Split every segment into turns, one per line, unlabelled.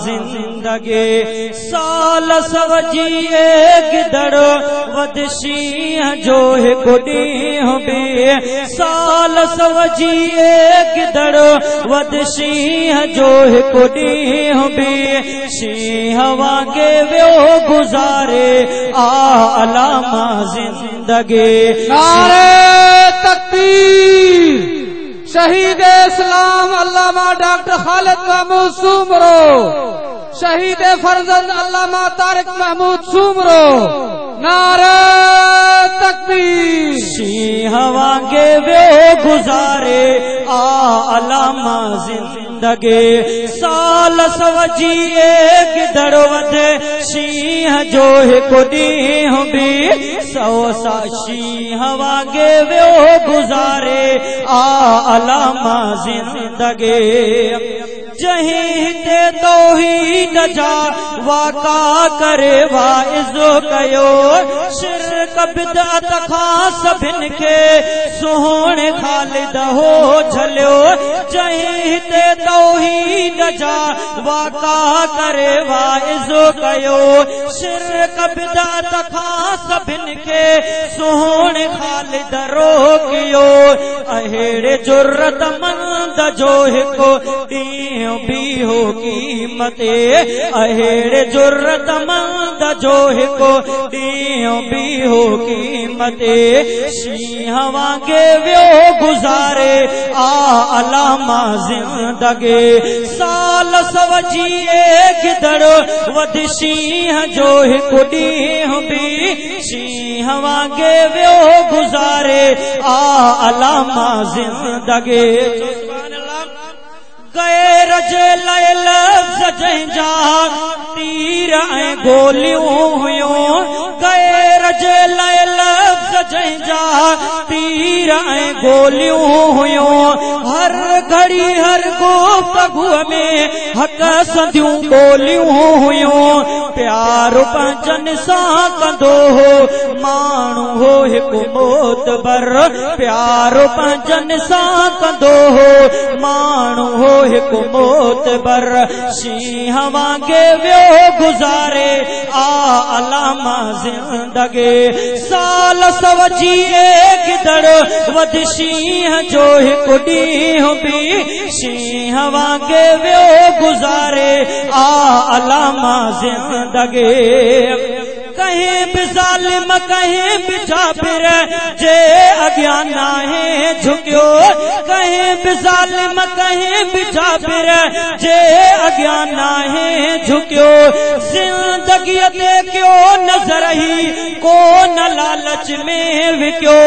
जिंदगी साल सवजी गिदड़ वदशीह जो हिकु ॾींहुं बि साल सवजी गिदड़ वदशीह जो हिकु ॾींहुं बि शींह वांगे वियो गुज़ारे आलामा जिंदगी।
नारे तकबीर। शहीद इस्लाम अल्लामा डॉक्टर खालिद महमूद सूमरो, शहीद फर्जंद अल्लामा तारिक महमूद सूमरो। नारे तकबीर।
शींह वांगे वियो गुज़ारे आलामा जिंदगी साल सवजी गिदड़ वद शींह जो हिकु ॾींहुं बि सौ सा शींह वांगे वियो गुज़ारे आलामा जिंदगी। जहीं हिते तौहीद जा वाका करे वाइज़ कयो शिरक बिदअत खां सभिनि खे सुहिणे ख़ालिद हो झलियो। जहीं हिते तौहीद जा वाका करे वाइज़ कयो शिरक बिदअत खां सभिनि खे सुहिणे ख़ालिद रोकियो। अहिड़े जुर्रतमंद जो हिकु ॾींहुं भी हो क़ीमत अहिड़े जुर्रतमंद जो हिकु ॾींहुं भी हो क़ीमत शींह वांगे वियो गुज़ारे आलामा जिंदगी साल सवजी गिदड़ वद शींह जो हिकु ॾींहुं भी शींह वांगे वियो गुज़ारे आलामा जिंदगी। गैर जे लाइ लफ़्ज़ जंहिंजा तीर ऐं गोलियूं हुयूं गैर जे लाइ लफ़्ज़ जंहिंजा तीर ऐं गोलियूं हुयूं हर घड़ी हर गुफ़्तगूअ में हक़ संदियूं ॿोलियूं हुयूं। प्यार पंजनि सां कंदो हो माण्हू हो हिकु मोतबर प्यार पंजनि सां कंदो हो माण्हू हो हिकु मोतबर। शींह वांगे वियो गुज़ारे आलामा जिंदगी साल सवजी गिदड़ वद शींह जो हिकु ॾींहुं बि शींह वांगे वियो गुज़ारे आलामा जिंदगी। कहीं भी ज़ालिम कहीं भी जाबिर जे अॻियां नाहे झुकियो कहीं भी ज़ालिम कहीं भी जाबिर जे अॻियां नाहे झुकियो। ज़िंदगीअ ते कयो नज़र ही कोन लालच में विकियो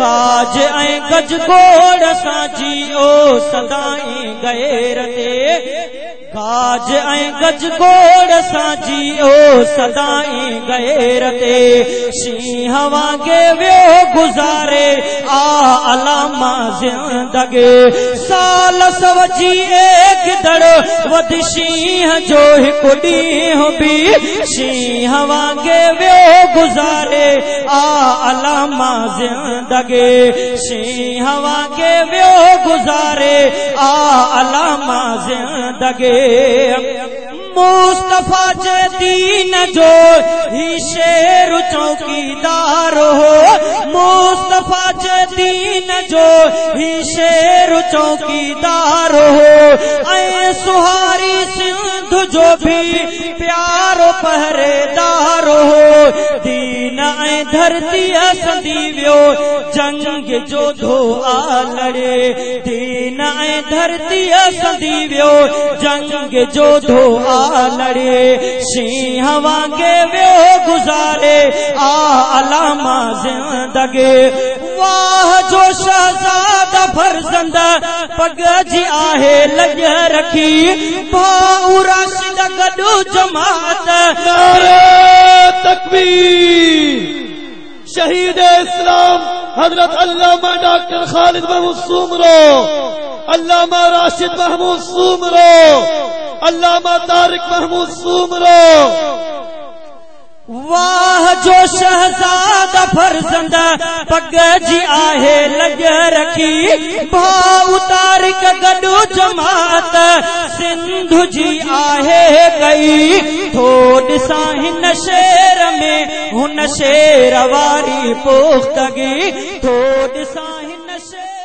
गाज ऐं गज गोड़ सां जियो सदाईं गैर ते गाज ऐं गज गोड़ सां जियो सदाईं गैर ते। शींह वांगे वियो गुज़ारे आलामा जिंदगी साल सवजी गिदड़ वद शींह जो हिकु ॾींहुं बि शींह वांगे वियो गुज़ारे आलामा जिंदगी शींह वांगे वियो गुज़ारे आलामा जिंदगी। मुस्तफा जे दीन जो ही शेर चौकीदार हो मुस्तफा जे दीन जो ही शेर चौकीदार हो ऐं सुहारी सिंध जो भी प्यारो पहरेदार हो। दीन ऐं धरती संदी वियो जंग जो धोआ लड़े दीन ऐं धरती संदी वियो जंग जो धोआ लड़े। शींह वांगे वियो गुज़ारे आलामा जिंदगी वाह जो शहज़ादा फर्ज़ंद पग जी आहे लॼ रखी भाउ राशिद गॾु जमात।
नारे तकबीर। शहीद इस्लाम हजरत अल्लामा डॉक्टर खालिद महमूद सूमरो अल्लामा राशिद महमूद सूमरो अल्लामा तारिक महमूद सूमरो
वाह जो शहजादा फर्जंद पग जी आहे लग रखी भाउ तारिक गॾु जमात सिंधु जी आहे कई थो ॾिसां हिन शेर में हुन शेर वारी पोख्तगी थो ॾिसां हिन शेर